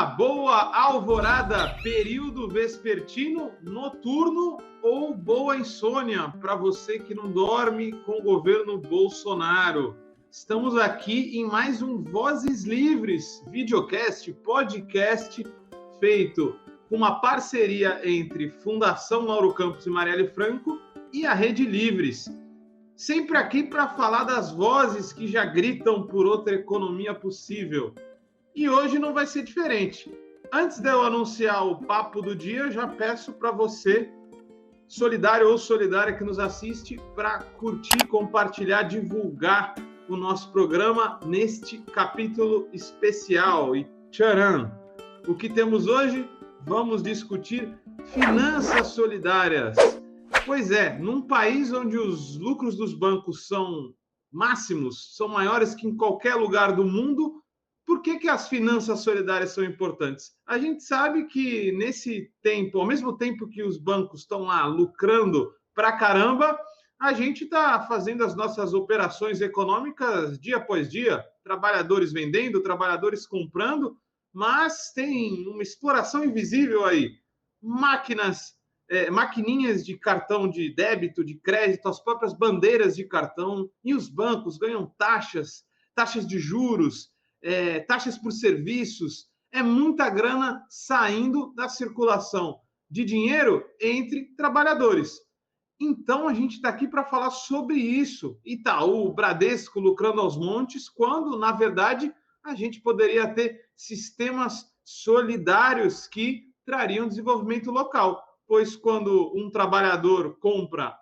dia, boa alvorada, período vespertino, noturno ou boa insônia para você que não dorme com o governo Bolsonaro. Estamos aqui em mais um Vozes Livres, videocast, podcast feito com uma parceria entre Fundação Lauro Campos e Marielle Franco e a Rede Livres. Sempre aqui para falar das vozes que já gritam por outra economia possível. E hoje não vai ser diferente. Antes de eu anunciar o papo do dia, eu já peço para você, solidário ou solidária que nos assiste, para curtir, compartilhar, divulgar o nosso programa neste capítulo especial. E tcharam! O que temos hoje? Vamos discutir finanças solidárias. Pois é, num país onde os lucros dos bancos são máximos, são maiores que em qualquer lugar do mundo, por que as finanças solidárias são importantes? A gente sabe que nesse tempo, ao mesmo tempo que os bancos estão lá lucrando pra caramba, a gente está fazendo as nossas operações econômicas dia após dia, trabalhadores vendendo, trabalhadores comprando, mas tem uma exploração invisível aí. Maquininhas de cartão de débito, de crédito, as próprias bandeiras de cartão, e os bancos ganham taxas de juros, taxas por serviços, é muita grana saindo da circulação de dinheiro entre trabalhadores. Então, a gente está aqui para falar sobre isso. Itaú, Bradesco lucrando aos montes, quando, na verdade, a gente poderia ter sistemas solidários que trariam desenvolvimento local. Pois quando um trabalhador compra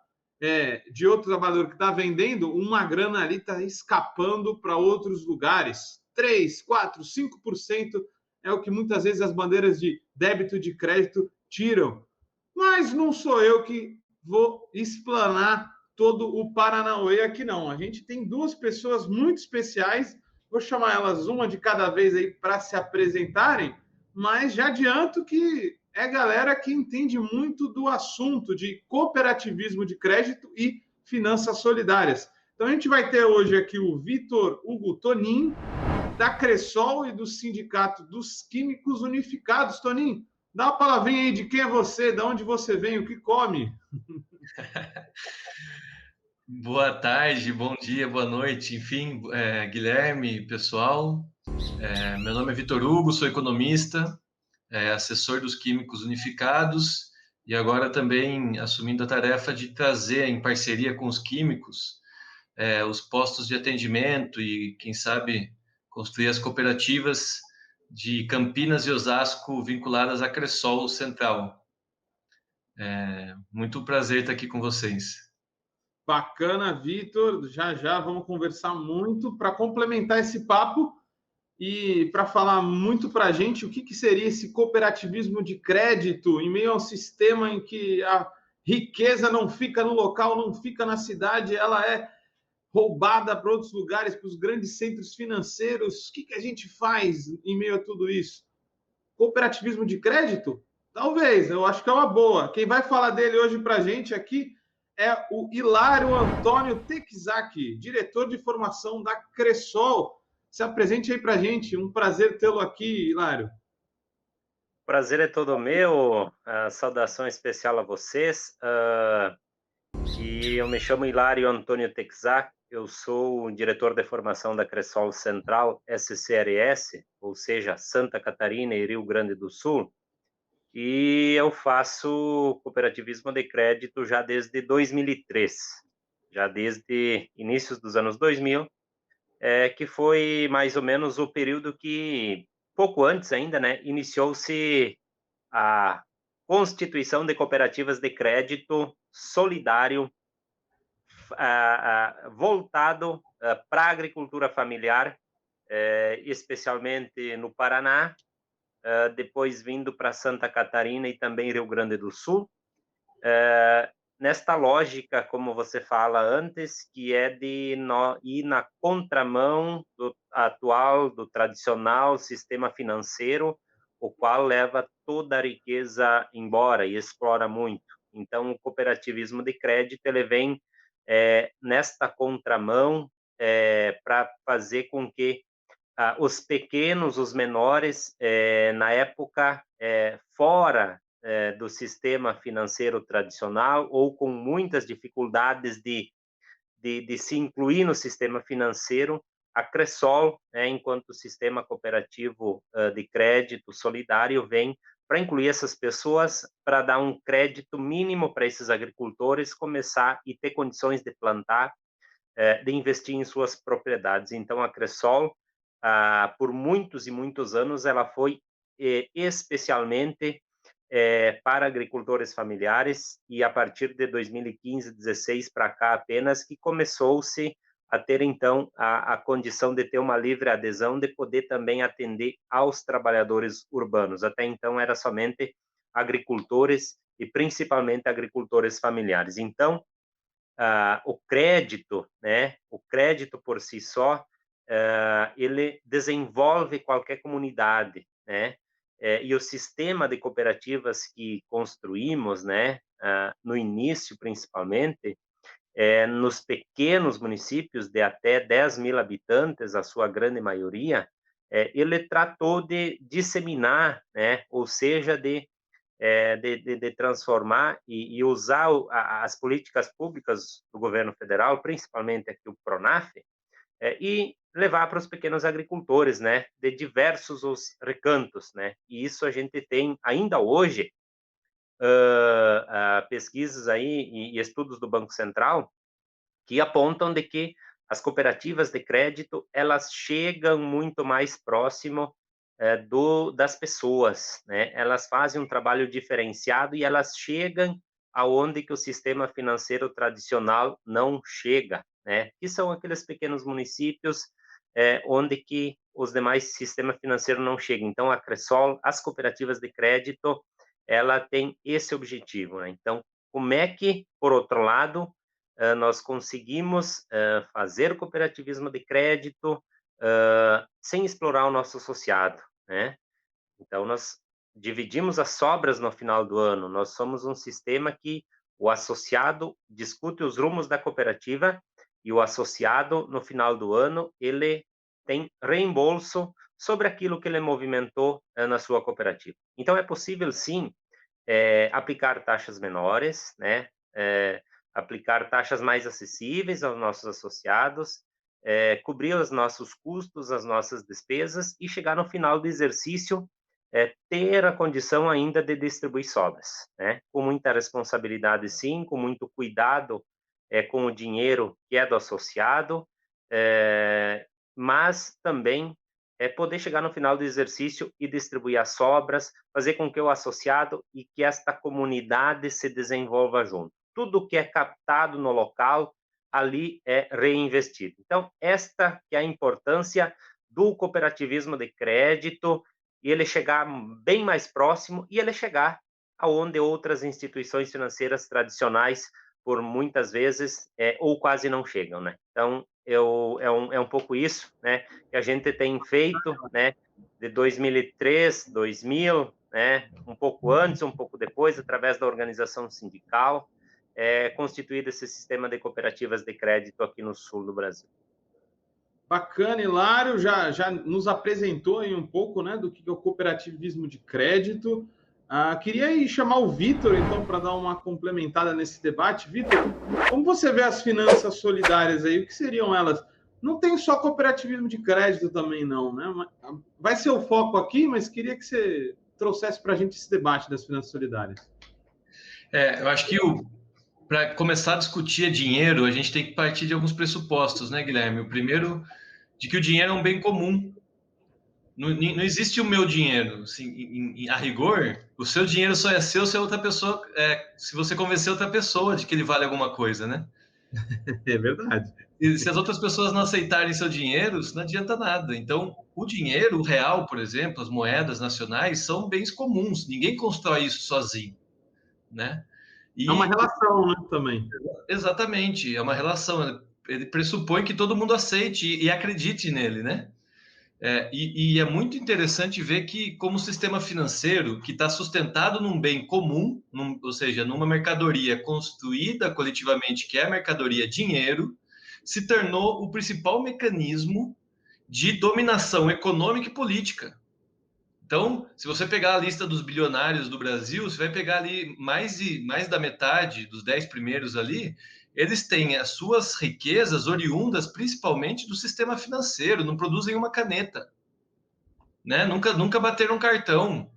de outro trabalhador que está vendendo, uma grana ali está escapando para outros lugares. 3, 4, 5% é o que muitas vezes as bandeiras de débito e de crédito tiram. Mas não sou eu que vou explanar todo o Paranauê aqui, não. A gente tem duas pessoas muito especiais, vou chamar elas uma de cada vez aí para se apresentarem, mas já adianto que é galera que entende muito do assunto de cooperativismo de crédito e finanças solidárias. Então a gente vai ter hoje aqui o Vitor Hugo Tonin, da Cressol e do Sindicato dos Químicos Unificados. Tonin, dá uma palavrinha aí de quem é você, de onde você vem, o que come. Boa tarde, bom dia, boa noite, enfim, Guilherme, pessoal. Meu nome é Vitor Hugo, sou economista, assessor dos Químicos Unificados e agora também assumindo a tarefa de trazer, em parceria com os químicos, os postos de atendimento e, quem sabe, construir as cooperativas de Campinas e Osasco vinculadas à Cressol Central. Muito prazer estar aqui com vocês. Bacana, Vitor. Já vamos conversar muito para complementar esse papo e para falar muito para a gente o que seria esse cooperativismo de crédito em meio a um sistema em que a riqueza não fica no local, não fica na cidade, ela é roubada para outros lugares, para os grandes centros financeiros. O que a gente faz em meio a tudo isso? Cooperativismo de crédito? Talvez, eu acho que é uma boa. Quem vai falar dele hoje para a gente aqui é o Hilário Antônio Texac, diretor de formação da Cressol. Se apresente aí para a gente. Um prazer tê-lo aqui, Hilário. Prazer é todo meu. Saudação especial a vocês. E eu me chamo Hilário Antônio Texac. Eu sou o diretor de formação da Cressol Central SCRS, ou seja, Santa Catarina e Rio Grande do Sul. E eu faço cooperativismo de crédito já desde 2003, já desde inícios dos anos 2000, que foi mais ou menos o período que, pouco antes ainda, né, iniciou-se a constituição de cooperativas de crédito solidário voltado para a agricultura familiar, especialmente no Paraná, depois vindo para Santa Catarina e também Rio Grande do Sul. Nesta lógica, como você fala antes, que é de ir na contramão do atual, do tradicional sistema financeiro, o qual leva toda a riqueza embora e explora muito. Então, o cooperativismo de crédito ele vem nesta contramão para fazer com que os pequenos, os menores, na época, fora do sistema financeiro tradicional ou com muitas dificuldades de se incluir no sistema financeiro, a Cressol, enquanto sistema cooperativo de crédito solidário, vem para incluir essas pessoas, para dar um crédito mínimo para esses agricultores começar e ter condições de plantar, de investir em suas propriedades. Então, a Cressol, por muitos e muitos anos, ela foi especialmente para agricultores familiares, e a partir de 2015, 16 para cá apenas, que começou-se a ter, então, a condição de ter uma livre adesão, de poder também atender aos trabalhadores urbanos. Até então, era somente agricultores e principalmente agricultores familiares. Então, o crédito, né? O crédito por si só, ele desenvolve qualquer comunidade, né? E o sistema de cooperativas que construímos, né? No início, principalmente, nos pequenos municípios de até 10 mil habitantes, a sua grande maioria, ele tratou de disseminar, né? Ou seja, de transformar e usar as políticas públicas do governo federal, principalmente aqui o PRONAF, e levar para os pequenos agricultores, né, de diversos os recantos, né, e isso a gente tem ainda hoje, pesquisas aí e estudos do Banco Central que apontam de que as cooperativas de crédito, elas chegam muito mais próximo das pessoas, né? Elas fazem um trabalho diferenciado e elas chegam aonde que o sistema financeiro tradicional não chega, né? Que são aqueles pequenos municípios onde que os demais sistemas financeiros não chegam. Então, a Cressol, as cooperativas de crédito, ela tem esse objetivo, né? Então, como é que, por outro lado, nós conseguimos fazer o cooperativismo de crédito sem explorar o nosso associado, né? Então, nós dividimos as sobras no final do ano. Nós somos um sistema que o associado discute os rumos da cooperativa e o associado, no final do ano, ele tem reembolso sobre aquilo que ele movimentou na sua cooperativa. Então, é possível, sim, aplicar taxas menores, né? Aplicar taxas mais acessíveis aos nossos associados, cobrir os nossos custos, as nossas despesas e chegar no final do exercício, ter a condição ainda de distribuir sobras, né? Com muita responsabilidade, sim, com muito cuidado com o dinheiro que é do associado, mas também poder chegar no final do exercício e distribuir as sobras, fazer com que o associado e que esta comunidade se desenvolva junto. Tudo que é captado no local, ali é reinvestido. Então, esta que é a importância do cooperativismo de crédito, e ele chegar bem mais próximo, e ele chegar aonde outras instituições financeiras tradicionais, por muitas vezes, ou quase não chegam, né? Então, é um pouco isso, né, que a gente tem feito, né, de 2003, 2000, né, um pouco antes, um pouco depois, através da organização sindical, constituído esse sistema de cooperativas de crédito aqui no sul do Brasil. Bacana, Hilário, já nos apresentou aí um pouco, né, do que é o cooperativismo de crédito. Queria aí chamar o Vitor, então, para dar uma complementada nesse debate. Vitor, como você vê as finanças solidárias aí? O que seriam elas? Não tem só cooperativismo de crédito também, não, né? Vai ser o foco aqui, mas queria que você trouxesse para a gente esse debate das finanças solidárias. Eu acho que para começar a discutir dinheiro, a gente tem que partir de alguns pressupostos, né, Guilherme? O primeiro, de que o dinheiro é um bem comum. Não existe o meu dinheiro. Assim, a rigor, o seu dinheiro só é seu se outra pessoa, se você convencer outra pessoa de que ele vale alguma coisa, né? É verdade. E se as outras pessoas não aceitarem seu dinheiro, isso não adianta nada. Então, o dinheiro, o real, por exemplo, as moedas nacionais, são bens comuns. Ninguém constrói isso sozinho, né? É uma relação, né, também. Exatamente, é uma relação. Ele pressupõe que todo mundo aceite e acredite nele, né? E é muito interessante ver que, como sistema financeiro que está sustentado num bem comum, ou seja, numa mercadoria construída coletivamente, que é a mercadoria dinheiro, se tornou o principal mecanismo de dominação econômica e política. Então, se você pegar a lista dos bilionários do Brasil, você vai pegar ali mais da metade dos 10 primeiros ali, eles têm as suas riquezas oriundas principalmente do sistema financeiro, não produzem uma caneta, né? Nunca bateram cartão.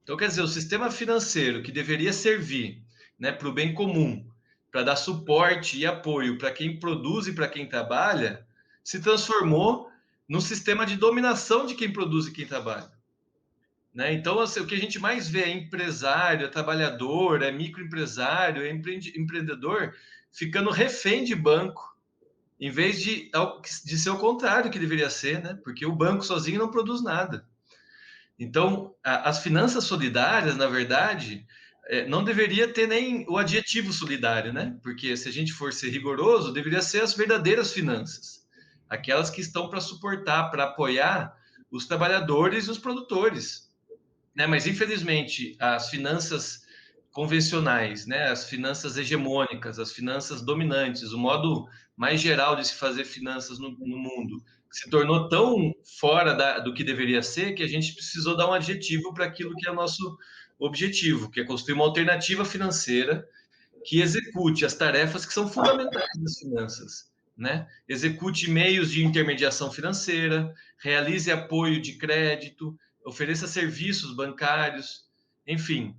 Então, quer dizer, o sistema financeiro que deveria servir, né, para o bem comum, para dar suporte e apoio para quem produz e para quem trabalha, se transformou num sistema de dominação de quem produz e quem trabalha. Né? Então, assim, o que a gente mais vê é empresário, é trabalhador, é microempresário, é empreendedor ficando refém de banco, em vez de ser o contrário que deveria ser, né? Porque o banco sozinho não produz nada. Então, as finanças solidárias, na verdade, não deveria ter nem o adjetivo solidário, né? Porque se a gente for ser rigoroso, deveria ser as verdadeiras finanças, aquelas que estão para suportar, para apoiar os trabalhadores e os produtores. Né? Mas, infelizmente, as finanças convencionais, né? As finanças hegemônicas, as finanças dominantes, o modo mais geral de se fazer finanças no mundo, se tornou tão fora do que deveria ser que a gente precisou dar um adjetivo para aquilo que é o nosso objetivo, que é construir uma alternativa financeira que execute as tarefas que são fundamentais das finanças. Né? Execute meios de intermediação financeira, realize apoio de crédito, ofereça serviços bancários, enfim.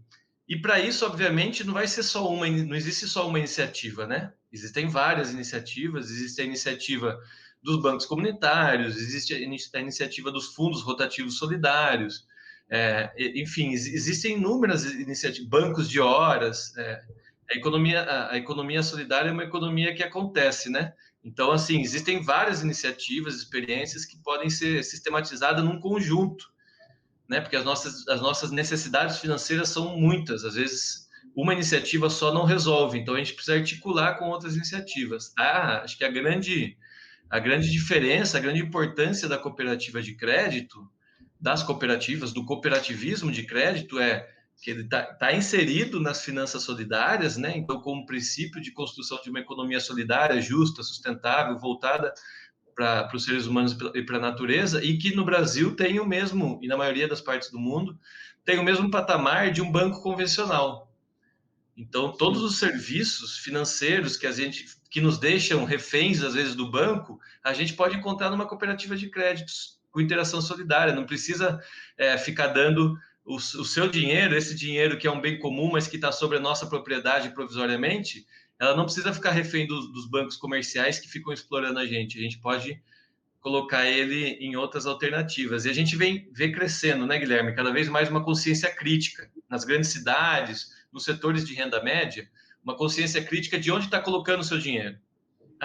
E para isso, obviamente, não vai ser só não existe só uma iniciativa, né? Existem várias iniciativas, existe a iniciativa dos bancos comunitários, existe a iniciativa dos fundos rotativos solidários, enfim, existem inúmeras iniciativas, bancos de horas, a economia solidária é uma economia que acontece, né? Então, assim, existem várias iniciativas, experiências que podem ser sistematizadas num conjunto, né? Porque as nossas necessidades financeiras são muitas. Às vezes, uma iniciativa só não resolve. Então, a gente precisa articular com outras iniciativas. Acho que a grande diferença, a grande importância da cooperativa de crédito, das cooperativas, do cooperativismo de crédito que ele tá inserido nas finanças solidárias, né? Então, como princípio de construção de uma economia solidária, justa, sustentável, voltada para os seres humanos e para a natureza, e que no Brasil tem o mesmo, e na maioria das partes do mundo, tem o mesmo patamar de um banco convencional. Então, todos os serviços financeiros que nos deixam reféns, às vezes, do banco, a gente pode encontrar numa cooperativa de créditos com interação solidária. Não precisa ficar dando o seu dinheiro, esse dinheiro que é um bem comum, mas que está sobre a nossa propriedade provisoriamente, ela não precisa ficar refém dos bancos comerciais que ficam explorando a gente. A gente pode colocar ele em outras alternativas. E a gente vê crescendo, né, Guilherme? Cada vez mais uma consciência crítica nas grandes cidades, nos setores de renda média, uma consciência crítica de onde está colocando o seu dinheiro.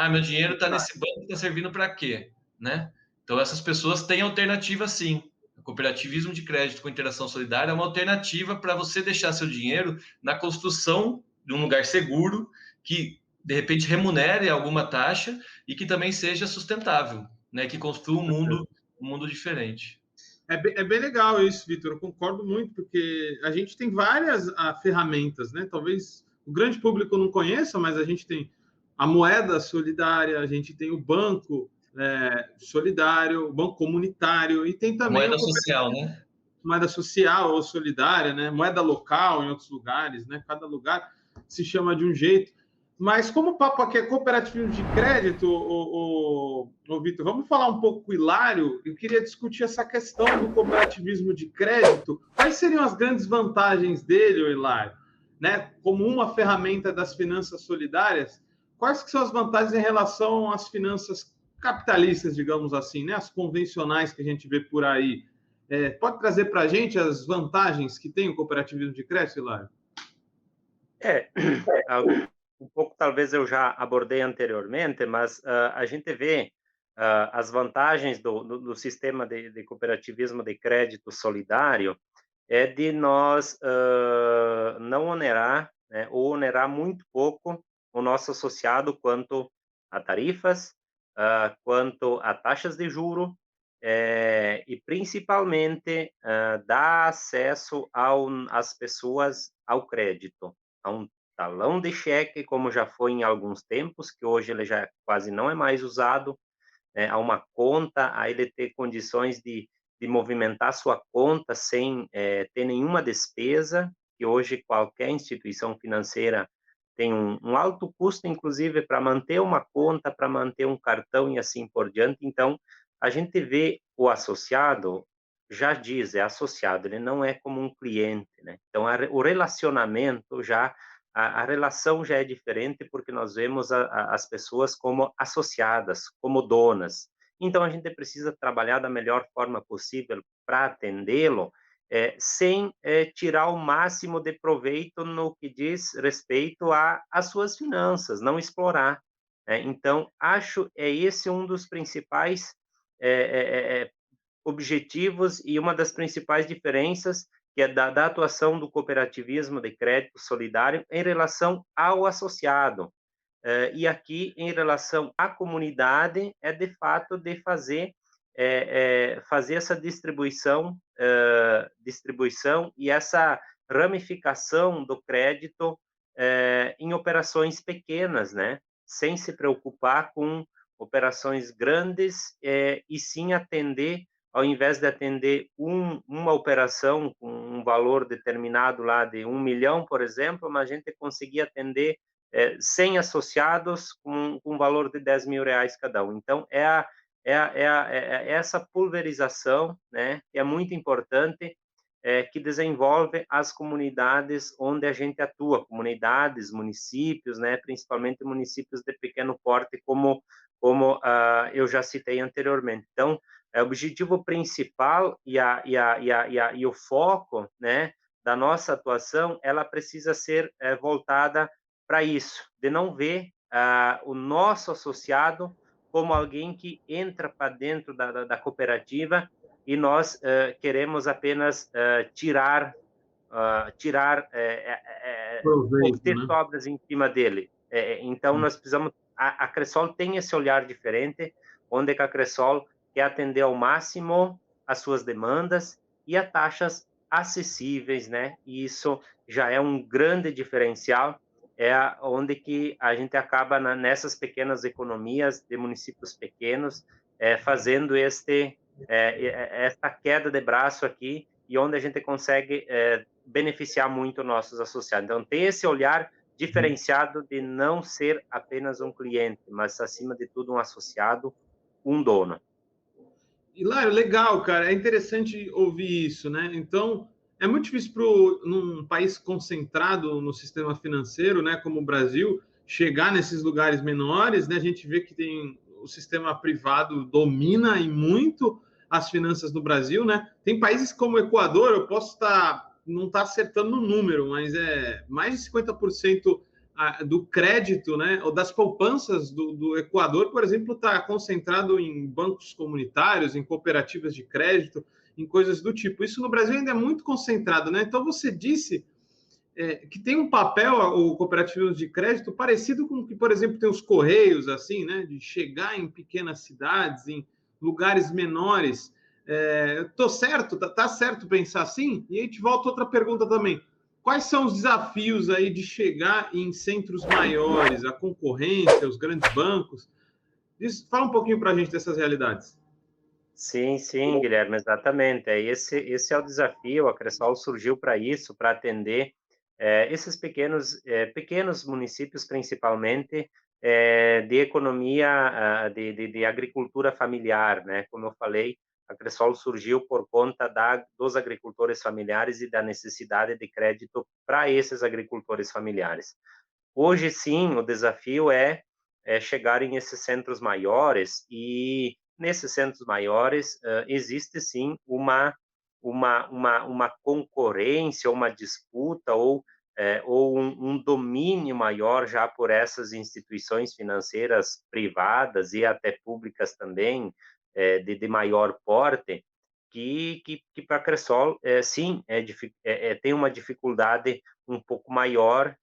Meu dinheiro está nesse banco, está servindo para quê? Né? Então, essas pessoas têm alternativa, sim. O cooperativismo de crédito com interação solidária é uma alternativa para você deixar seu dinheiro na construção de um lugar seguro, que, de repente, remunere alguma taxa e que também seja sustentável, né? Que construa um mundo diferente. É bem legal isso, Vitor. Eu concordo muito, porque a gente tem várias ferramentas, né? Talvez o grande público não conheça, mas a gente tem a moeda solidária, a gente tem o banco solidário, o banco comunitário, e tem também a moeda social, né? Moeda social ou solidária, né? Moeda local em outros lugares, né? Cada lugar se chama de um jeito. Mas como o papo aqui é cooperativismo de crédito, Vitor, vamos falar um pouco com o Hilário. Eu queria discutir essa questão do cooperativismo de crédito. Quais seriam as grandes vantagens dele, Hilário? Né? Como uma ferramenta das finanças solidárias, quais que são as vantagens em relação às finanças capitalistas, digamos assim, né? As convencionais que a gente vê por aí? Pode trazer para a gente as vantagens que tem o cooperativismo de crédito, Hilário? Um pouco talvez eu já abordei anteriormente, mas a gente vê as vantagens do sistema de cooperativismo de crédito solidário é de nós não onerar, né, ou onerar muito pouco o nosso associado quanto a tarifas, quanto a taxas de juro, e principalmente dar acesso às pessoas ao crédito, a um talão de cheque, como já foi em alguns tempos, que hoje ele já quase não é mais usado, né, a uma conta, a ele ter condições de movimentar sua conta sem ter nenhuma despesa, que hoje qualquer instituição financeira tem um alto custo, inclusive, para manter uma conta, para manter um cartão e assim por diante. Então, a gente vê o associado, já diz, é associado, ele não é como um cliente, né? Então, o relacionamento já, a relação já é diferente, porque nós vemos as pessoas como associadas, como donas. Então, a gente precisa trabalhar da melhor forma possível para atendê-lo, sem tirar o máximo de proveito no que diz respeito às suas finanças, não explorar. Então, acho esse um dos principais objetivos e uma das principais diferenças que é da atuação do cooperativismo de crédito solidário em relação ao associado. E aqui, em relação à comunidade, é de fato de fazer fazer essa distribuição e essa ramificação do crédito em operações pequenas, né? Sem se preocupar com operações grandes e sim atender, ao invés de atender uma operação com um valor determinado lá de 1 milhão, por exemplo, mas a gente conseguir atender 100 associados com um valor de 10 mil reais cada um. Então, essa pulverização, né, que é muito importante, que desenvolve as comunidades onde a gente atua, comunidades, municípios, né, principalmente municípios de pequeno porte, como eu já citei anteriormente. Então, o objetivo principal e o foco, né, da nossa atuação, ela precisa ser voltada para isso, de não ver o nosso associado como alguém que entra para dentro da cooperativa e nós queremos apenas tirar Proveito, obter né? sobras em cima dele. Então, nós precisamos... A Cressol tem esse olhar diferente, onde a Cressol quer atender ao máximo as suas demandas e a taxas acessíveis, né? E isso já é um grande diferencial, onde que a gente acaba nessas pequenas economias de municípios pequenos, fazendo esta queda de braço aqui, e onde a gente consegue beneficiar muito nossos associados. Então, tem esse olhar diferenciado de não ser apenas um cliente, mas, acima de tudo, um associado, um dono. Hilário, legal, cara. É interessante ouvir isso, né? Então, é muito difícil num país concentrado no sistema financeiro, né, como o Brasil, chegar nesses lugares menores, né? A gente vê que tem o sistema privado domina e muito as finanças no Brasil, né? Tem países como o Equador, eu posso não estar acertando no número, mas é mais de 50% do crédito, né, ou das poupanças do Equador, por exemplo, está concentrado em bancos comunitários, em cooperativas de crédito, em coisas do tipo. Isso no Brasil ainda é muito concentrado, né? Então você disse que tem um papel o cooperativismo de crédito parecido com o que, por exemplo, tem os correios, assim, né, de chegar em pequenas cidades, em lugares menores. Tô certo? Tá certo pensar assim? E aí te volta outra pergunta também. Quais são os desafios aí de chegar em centros maiores, a concorrência, os grandes bancos? Fala um pouquinho para a gente dessas realidades. Sim, Guilherme, exatamente. Esse é o desafio. A Cressol surgiu para isso, para atender esses pequenos municípios, principalmente de economia, de agricultura familiar, né? Como eu falei, a Cressol surgiu por conta dos agricultores familiares e da necessidade de crédito para esses agricultores familiares. Hoje, sim, o desafio é chegar em esses centros maiores, e nesses centros maiores existe, sim, uma concorrência, uma disputa ou um domínio maior já por essas instituições financeiras privadas e até públicas também, de maior porte, que para a Cressol, sim, tem uma dificuldade um pouco maior,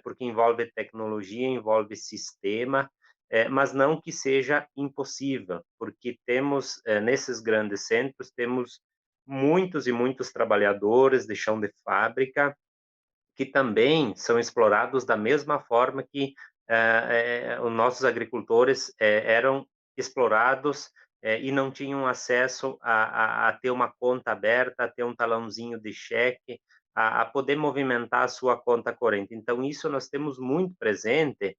porque envolve tecnologia, envolve sistema, mas não que seja impossível, porque temos, nesses grandes centros, temos muitos e muitos trabalhadores de chão de fábrica que também são explorados da mesma forma que os nossos agricultores eram explorados e não tinham acesso a ter uma conta aberta, a ter um talãozinho de cheque, a poder movimentar a sua conta corrente. Então, isso nós temos muito presente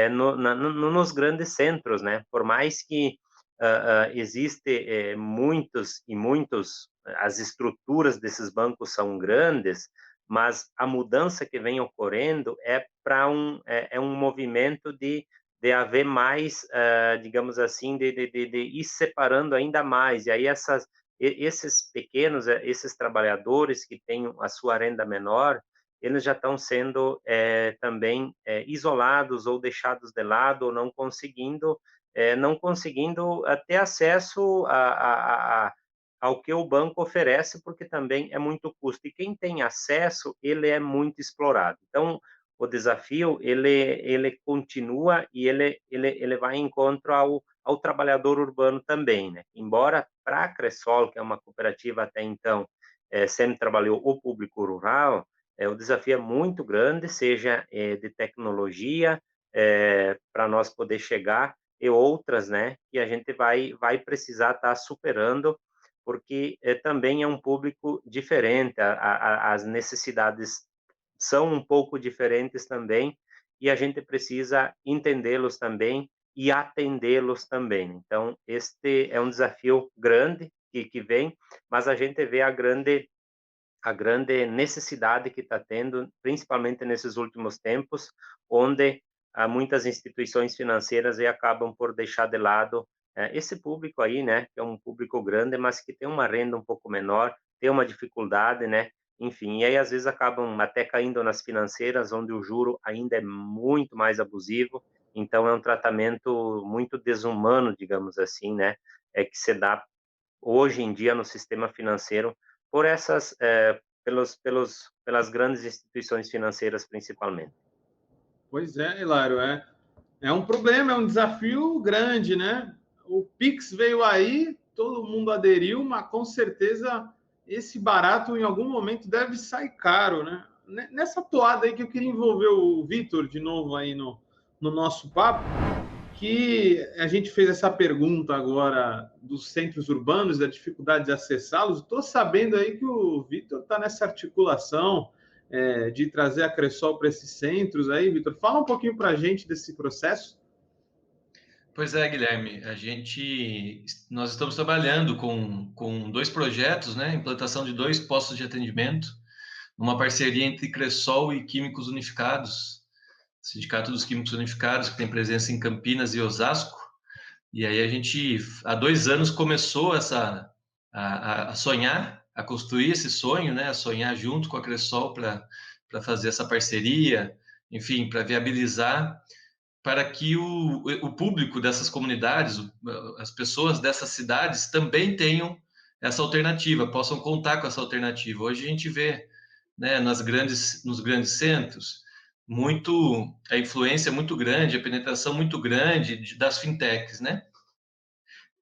nos grandes centros, né? Por mais que existe muitos, as estruturas desses bancos são grandes, mas a mudança que vem ocorrendo é para um movimento de haver mais, digamos assim, de ir separando ainda mais. E aí esses pequenos, esses trabalhadores que têm a sua renda menor, eles já estão sendo também isolados ou deixados de lado, ou não conseguindo ter acesso ao que o banco oferece, porque também é muito custo. E quem tem acesso, ele é muito explorado. Então, o desafio, ele continua e ele vai em encontro ao trabalhador urbano também, né? Embora para a Cressol, que é uma cooperativa até então, sempre trabalhou o público rural, o desafio é muito grande, seja de tecnologia, para nós poder chegar, e outras, né, que a gente vai precisar estar superando, porque também é um público diferente, as necessidades são um pouco diferentes também, e a gente precisa entendê-los também e atendê-los também. Então, este é um desafio grande que vem, mas a gente vê a grande necessidade que está tendo, principalmente nesses últimos tempos, onde muitas instituições financeiras acabam por deixar de lado esse público aí, né, que é um público grande, mas que tem uma renda um pouco menor, tem uma dificuldade, né, enfim, e aí às vezes acabam até caindo nas financeiras, onde o juro ainda é muito mais abusivo, então é um tratamento muito desumano, digamos assim, né, que se dá hoje em dia no sistema financeiro por pelas grandes instituições financeiras principalmente. Pois é, Hilário, é um problema, é um desafio grande, né? O Pix veio aí, todo mundo aderiu, mas com certeza esse barato em algum momento deve sair caro, né? Nessa toada aí que eu queria envolver o Vitor de novo aí no nosso papo, que a gente fez essa pergunta agora dos centros urbanos, da dificuldade de acessá-los. Estou sabendo aí que o Vitor está nessa articulação de trazer a Cressol para esses centros aí. Vitor, fala um pouquinho para a gente desse processo. Pois é, Guilherme, nós estamos trabalhando com 2 projetos, né? Implantação de 2 postos de atendimento, uma parceria entre Cressol e Químicos Unificados, Sindicato dos Químicos Unificados, que tem presença em Campinas e Osasco. E aí a gente, há 2 anos, começou a sonhar, a construir esse sonho, né? A sonhar junto com a Cressol para fazer essa parceria, enfim, para viabilizar, para que o público dessas comunidades, as pessoas dessas cidades também tenham essa alternativa, possam contar com essa alternativa. Hoje a gente vê, né, nos grandes centros, a influência muito grande, a penetração muito grande das fintechs, né?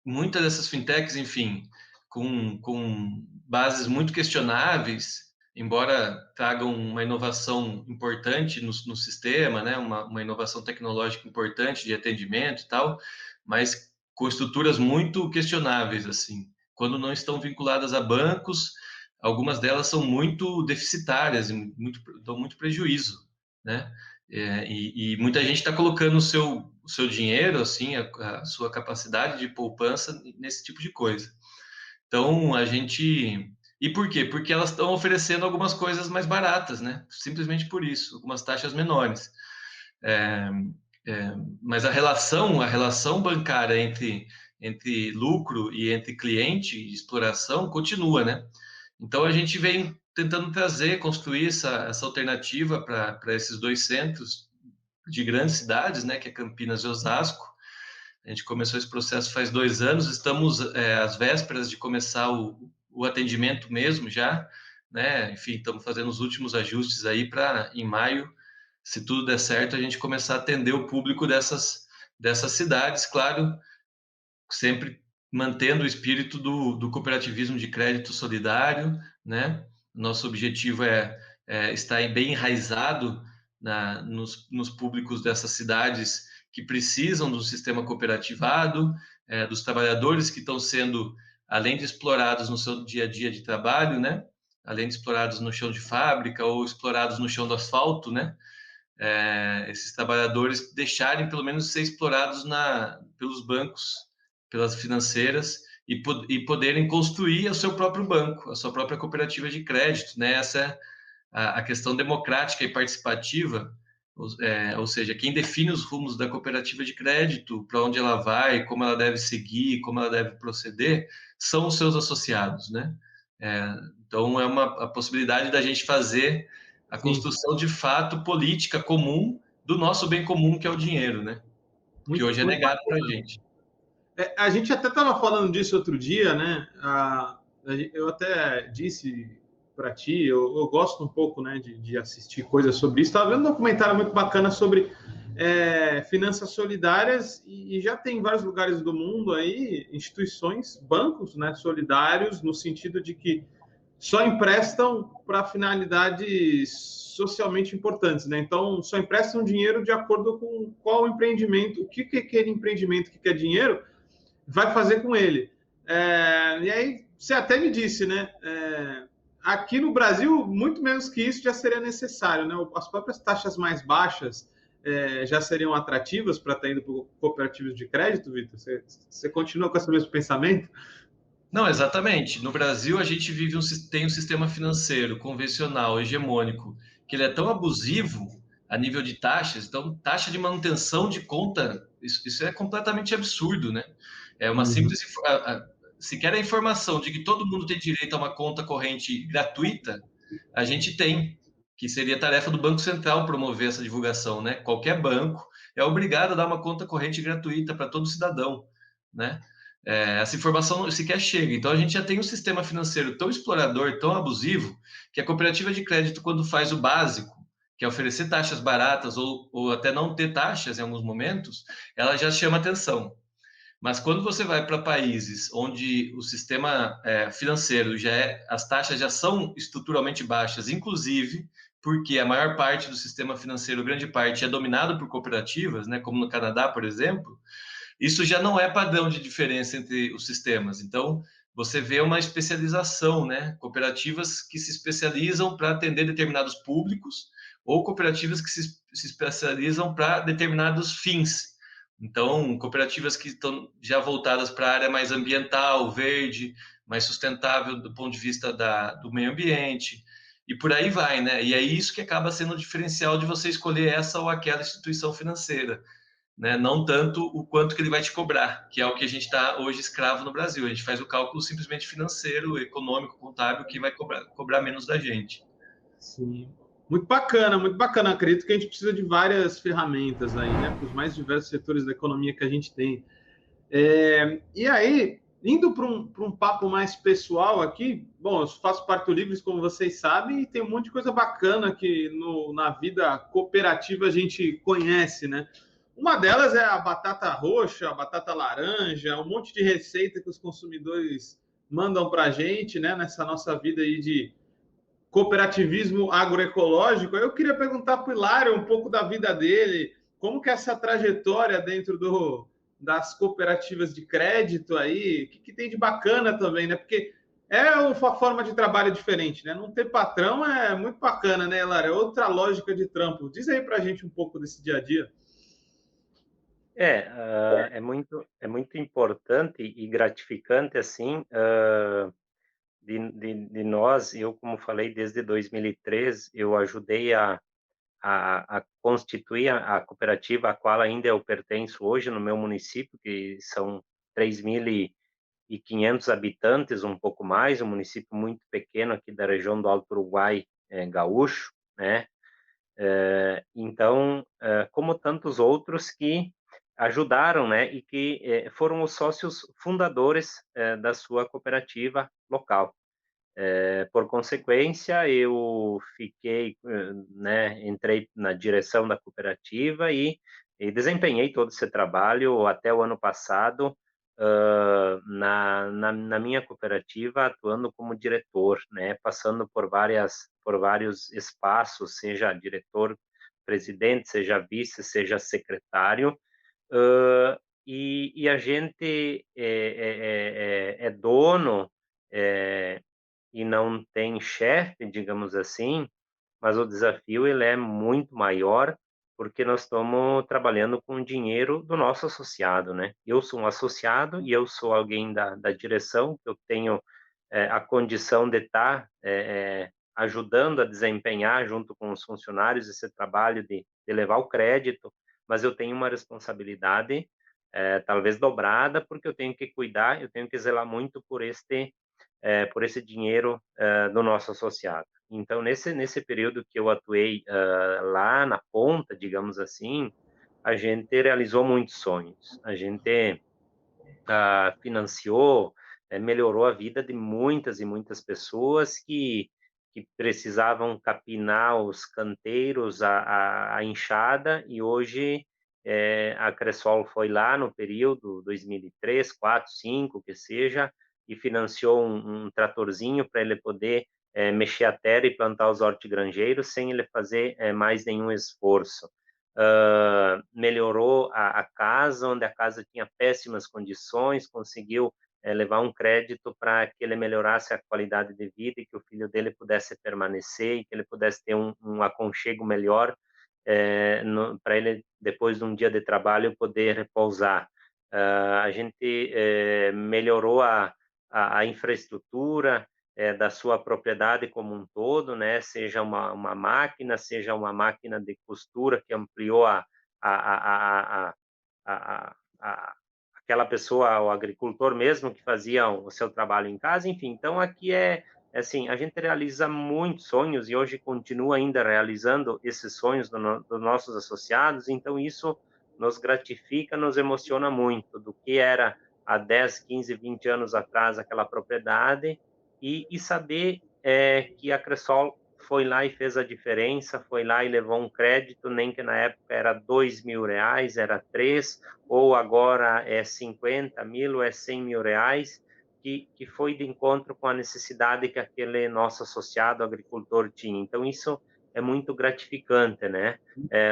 Muitas dessas fintechs, enfim, com bases muito questionáveis, embora tragam uma inovação importante no sistema, né? Uma inovação tecnológica importante de atendimento e tal, mas com estruturas muito questionáveis, assim. Quando não estão vinculadas a bancos, algumas delas são muito deficitárias, dão muito prejuízo, né? E muita gente está colocando o seu dinheiro, assim, a sua capacidade de poupança nesse tipo de coisa. Então, E por quê? Porque elas estão oferecendo algumas coisas mais baratas, né? Simplesmente por isso, algumas taxas menores. Mas a relação bancária entre lucro e entre cliente e exploração continua, né? Então, a gente vem tentando construir essa alternativa para esses 2 centros de grandes cidades, né, que é Campinas e Osasco. A gente começou esse processo faz 2 anos, estamos às vésperas de começar o atendimento mesmo já, né? Enfim, estamos fazendo os últimos ajustes aí para, em maio, se tudo der certo, a gente começar a atender o público dessas cidades, claro, sempre mantendo o espírito do cooperativismo de crédito solidário, né? Nosso objetivo é estar bem enraizado nos públicos dessas cidades que precisam do sistema cooperativado, dos trabalhadores que estão sendo, além de explorados no seu dia a dia de trabalho, né? Além de explorados no chão de fábrica ou explorados no chão do asfalto, né? Esses trabalhadores deixarem pelo menos ser explorados pelos bancos, pelas financeiras e poderem construir o seu próprio banco, a sua própria cooperativa de crédito, né? Essa é a questão democrática e participativa, ou seja, quem define os rumos da cooperativa de crédito, para onde ela vai, como ela deve seguir, como ela deve proceder, são os seus associados, né? Então, a possibilidade da gente fazer a construção de fato política comum do nosso bem comum, que é o dinheiro, né? Que hoje é negado para a gente. A gente até estava falando disso outro dia, né? Eu até disse para ti, eu gosto um pouco, né, de assistir coisas sobre isso. Estava vendo um documentário muito bacana sobre finanças solidárias e já tem em vários lugares do mundo aí instituições, bancos, né, solidários, no sentido de que só emprestam para finalidades socialmente importantes, né? Então, só emprestam dinheiro de acordo com qual empreendimento, o que aquele empreendimento que quer dinheiro vai fazer com ele. E aí, você até me disse, né? Aqui no Brasil, muito menos que isso já seria necessário, né? As próprias taxas mais baixas já seriam atrativas para estar indo para cooperativas de crédito, Vitor? Você continua com esse mesmo pensamento? Não, exatamente. No Brasil, a gente tem um sistema financeiro convencional, hegemônico, que ele é tão abusivo a nível de taxas. Então, taxa de manutenção de conta, isso é completamente absurdo, né? É uma simples... Sequer a informação de que todo mundo tem direito a uma conta corrente gratuita, a gente tem, que seria tarefa do Banco Central promover essa divulgação, né? Qualquer banco é obrigado a dar uma conta corrente gratuita para todo cidadão, né? Essa informação sequer chega. Então, a gente já tem um sistema financeiro tão explorador, tão abusivo, que a cooperativa de crédito, quando faz o básico, que é oferecer taxas baratas ou até não ter taxas em alguns momentos, ela já chama atenção. Mas quando você vai para países onde o sistema financeiro as taxas já são estruturalmente baixas, inclusive porque a maior parte do sistema financeiro, grande parte, é dominado por cooperativas, né, como no Canadá, por exemplo, isso já não é padrão de diferença entre os sistemas. Então, você vê uma especialização, né? Cooperativas que se especializam para atender determinados públicos ou cooperativas que se especializam para determinados fins. Então, cooperativas que estão já voltadas para a área mais ambiental, verde, mais sustentável do ponto de vista do meio ambiente, e por aí vai, né? E é isso que acaba sendo o diferencial de você escolher essa ou aquela instituição financeira, né? Não tanto o quanto que ele vai te cobrar, que é o que a gente está hoje escravo no Brasil. A gente faz o cálculo simplesmente financeiro, econômico, contábil, que vai cobrar menos da gente. Sim. Muito bacana, muito bacana. Acredito que a gente precisa de várias ferramentas aí, né, para os mais diversos setores da economia que a gente tem. E aí, indo para um papo mais pessoal aqui, bom, eu faço parte do Livres, como vocês sabem, e tem um monte de coisa bacana que na vida cooperativa a gente conhece, né? Uma delas é a batata roxa, a batata laranja, um monte de receita que os consumidores mandam para a gente, né, nessa nossa vida aí de cooperativismo agroecológico. Eu queria perguntar para o Hilário um pouco da vida dele, como que é essa trajetória dentro das cooperativas de crédito aí, o que tem de bacana também, né? Porque é uma forma de trabalho diferente, né? Não ter patrão é muito bacana, né, Hilário? É outra lógica de trampo. Diz aí para a gente um pouco desse dia a dia. É muito importante e gratificante, assim, de nós. Eu, como falei, desde 2003, eu ajudei a constituir a cooperativa a qual ainda eu pertenço hoje no meu município, que são 3.500 habitantes, um pouco mais, um município muito pequeno aqui da região do Alto Uruguai, gaúcho, né? Então, como tantos outros que ajudaram, né, e que foram os sócios fundadores da sua cooperativa local. Por consequência, eu fiquei, né, entrei na direção da cooperativa e desempenhei todo esse trabalho até o ano passado, na minha cooperativa, atuando como diretor, né, passando por vários espaços, seja diretor, presidente, seja vice, seja secretário, E a gente é dono e não tem chefe, digamos assim, mas o desafio ele é muito maior porque nós estamos trabalhando com o dinheiro do nosso associado, né? Eu sou um associado e eu sou alguém da direção, eu tenho a condição de estar ajudando a desempenhar junto com os funcionários esse trabalho de levar o crédito, mas eu tenho uma responsabilidade talvez dobrada, porque eu tenho que cuidar, eu tenho que zelar muito por esse dinheiro do nosso associado. Então, nesse período que eu atuei lá na ponta, digamos assim, a gente realizou muitos sonhos. A gente financiou, melhorou a vida de muitas e muitas pessoas que precisavam capinar os canteiros, a enxada, e hoje a Cressol foi lá no período 2003, 4, 5, que seja, e financiou um tratorzinho para ele poder mexer a terra e plantar os hortigranjeiros sem ele fazer mais nenhum esforço. Melhorou a casa, onde a casa tinha péssimas condições, conseguiu levar um crédito para que ele melhorasse a qualidade de vida e que o filho dele pudesse permanecer e que ele pudesse ter um aconchego melhor para ele, depois de um dia de trabalho, poder repousar. A gente melhorou a infraestrutura da sua propriedade como um todo, né? Seja uma máquina, seja uma máquina de costura que ampliou a, aquela pessoa, o agricultor mesmo, que fazia o seu trabalho em casa, enfim. Então, aqui assim, a gente realiza muitos sonhos e hoje continua ainda realizando esses sonhos dos nossos associados, então isso nos gratifica, nos emociona muito, do que era há 10, 15, 20 anos atrás aquela propriedade, e saber que a Cressol foi lá e fez a diferença, foi lá e levou um crédito, nem que na época era R$ 2.000, era 3, ou agora é 50 mil, ou é 100 mil reais, que foi de encontro com a necessidade que aquele nosso associado agricultor tinha. Então, isso é muito gratificante, né?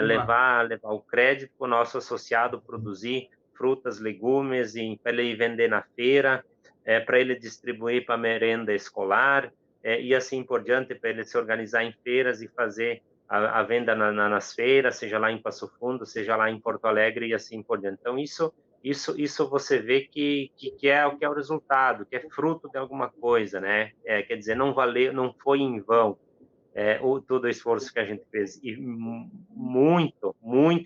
Levar o crédito para o nosso associado produzir frutas, legumes, e para ele vender na feira, para ele distribuir para a merenda escolar, e assim por diante, para ele se organizar em feiras e fazer a venda nas feiras, seja lá em Passo Fundo, seja lá em Porto Alegre e assim por diante. Então, isso você vê que é o que é o resultado, que é fruto de alguma coisa, né? Quer dizer, não valeu, não foi em vão todo o esforço que a gente fez. E muito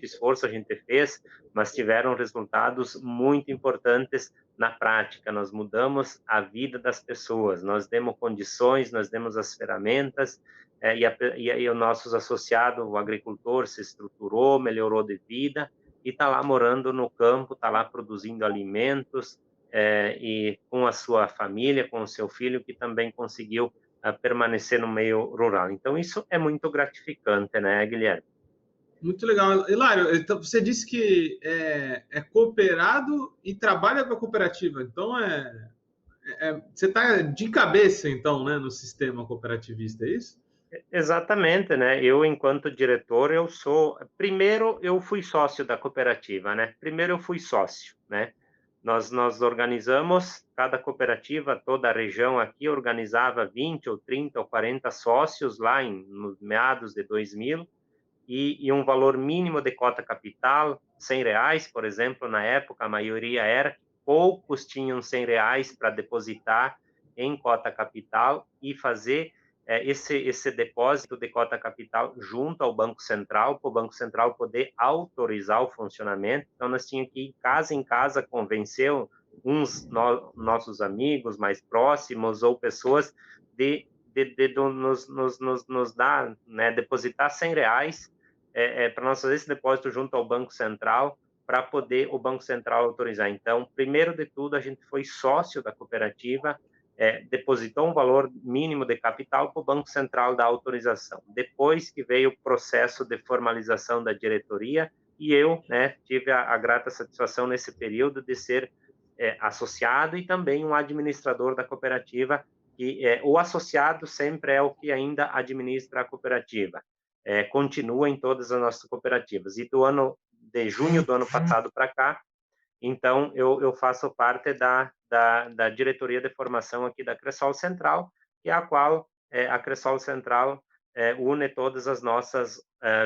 esforço a gente fez, mas tiveram resultados muito importantes na prática. Nós mudamos a vida das pessoas, nós demos condições, nós demos as ferramentas, e o nosso associado, o agricultor, se estruturou, melhorou de vida, e está lá morando no campo, está lá produzindo alimentos, e com a sua família, com o seu filho, que também conseguiu permanecer no meio rural. Então, isso é muito gratificante, né, Guilherme? Muito legal. Hilário, então, você disse que é cooperado e trabalha com a cooperativa. Então, você está de cabeça, então, né, no sistema cooperativista, é isso? Exatamente, né? Eu, enquanto diretor, primeiro, eu fui sócio da cooperativa, né? Primeiro eu fui sócio, né? Nós organizamos, cada cooperativa, toda a região aqui organizava 20 ou 30 ou 40 sócios lá nos meados de 2000, e um valor mínimo de cota capital, R$ 100, por exemplo, na época a maioria era, poucos tinham R$ 100 para depositar em cota capital e fazer esse depósito de cota capital junto ao Banco Central, para o Banco Central poder autorizar o funcionamento. Então, nós tínhamos que ir em casa, convencer nossos amigos mais próximos ou pessoas de nos dar, né, depositar R$ 100 para nós fazer esse depósito junto ao Banco Central, para poder o Banco Central autorizar. Então, primeiro de tudo, a gente foi sócio da cooperativa, depositou um valor mínimo de capital para o Banco Central dar autorização. Depois que veio o processo de formalização da diretoria, e eu, né, tive a grata satisfação nesse período de ser associado e também um administrador da cooperativa, que o associado sempre é o que ainda administra a cooperativa. Continua em todas as nossas cooperativas. E do ano de junho do ano passado para cá. Então, eu faço parte da diretoria de formação aqui da Cressol Central, que é a qual a Cressol Central une todas as nossas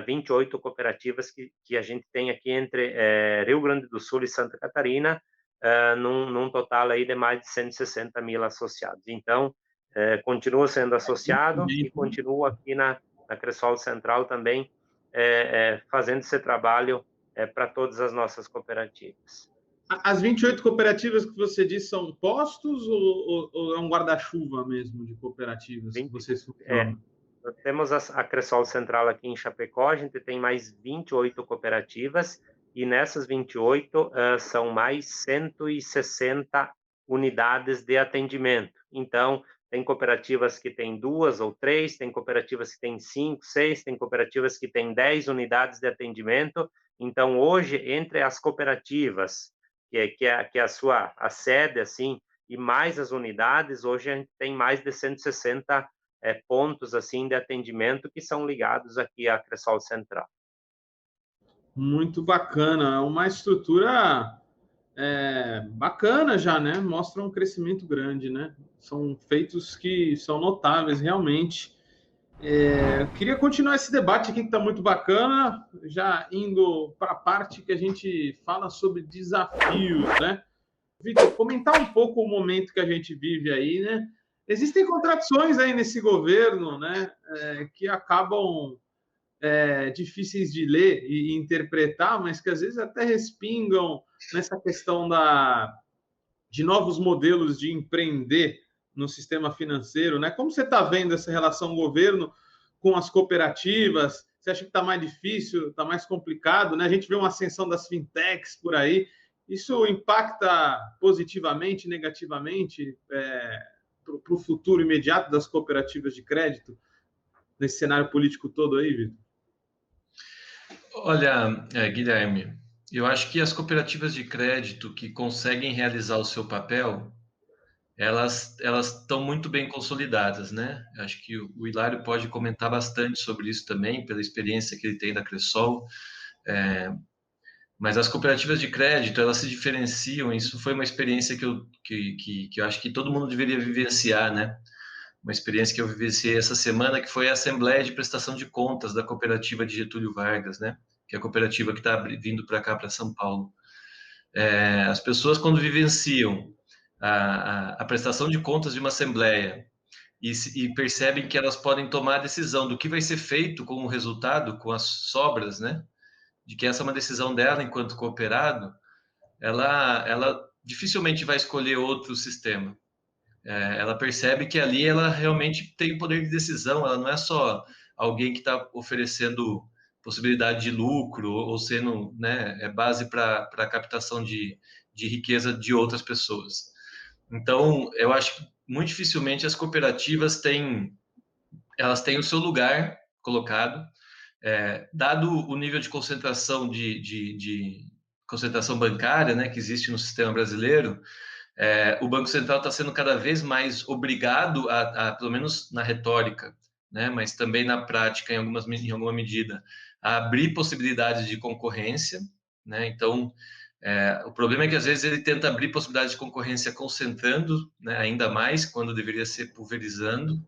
28 cooperativas que a gente tem aqui entre Rio Grande do Sul e Santa Catarina, num total aí de mais de 160 mil associados. Então, continuo sendo associado e continuo aqui na Cressol Central também, fazendo esse trabalho para todas as nossas cooperativas. As 28 cooperativas que você disse são postos ou é um guarda-chuva mesmo de cooperativas que vocês funcionam? Temos a Cressol Central aqui em Chapecó, a gente tem mais 28 cooperativas, e nessas 28 são mais 160 unidades de atendimento. Então, tem cooperativas que têm 2 ou 3, tem cooperativas que têm 5, 6, tem cooperativas que têm 10 unidades de atendimento. Então, hoje, entre as cooperativas, que é a sede, assim, e mais as unidades, hoje a gente tem mais de 160 pontos assim de atendimento que são ligados aqui à Cressol Central. Muito bacana, é uma estrutura bacana já, né? Mostra um crescimento grande, né? São feitos que são notáveis, realmente. Eu queria continuar esse debate aqui que está muito bacana, já indo para a parte que a gente fala sobre desafios, né? Vitor, comentar um pouco o momento que a gente vive aí, né? Existem contradições aí nesse governo, né? Que acabam difíceis de ler e interpretar, mas que às vezes até respingam nessa questão de novos modelos de empreender no sistema financeiro, né? Como você está vendo essa relação governo com as cooperativas? Você acha que está mais difícil, está mais complicado, né? A gente vê uma ascensão das fintechs por aí. Isso impacta positivamente, negativamente para o futuro imediato das cooperativas de crédito nesse cenário político todo aí, Vitor? Olha, Guilherme, eu acho que as cooperativas de crédito que conseguem realizar o seu papel, elas estão muito bem consolidadas, né? Acho que o Hilário pode comentar bastante sobre isso também, pela experiência que ele tem da Cressol. Mas as cooperativas de crédito, elas se diferenciam. Isso foi uma experiência que eu acho que todo mundo deveria vivenciar, né? Uma experiência que eu vivenciei essa semana, que foi a Assembleia de Prestação de Contas da cooperativa de Getúlio Vargas, né? Que é a cooperativa que está vindo para cá, para São Paulo. As pessoas, quando vivenciam a prestação de contas de uma assembleia e percebem que elas podem tomar a decisão do que vai ser feito com o resultado, com as sobras, né? De que essa é uma decisão dela enquanto cooperado, ela dificilmente vai escolher outro sistema. Ela percebe que ali ela realmente tem o poder de decisão, ela não é só alguém que está oferecendo possibilidade de lucro ou sendo, né, base para a captação de riqueza de outras pessoas. Então, eu acho que muito dificilmente as cooperativas elas têm o seu lugar colocado, dado o nível de concentração de concentração bancária, né, que existe no sistema brasileiro. O Banco Central está sendo cada vez mais obrigado pelo menos na retórica, né, mas também na prática, em alguma medida, a abrir possibilidades de concorrência, né? Então, o problema é que às vezes ele tenta abrir possibilidades de concorrência concentrando, né, ainda mais, quando deveria ser pulverizando.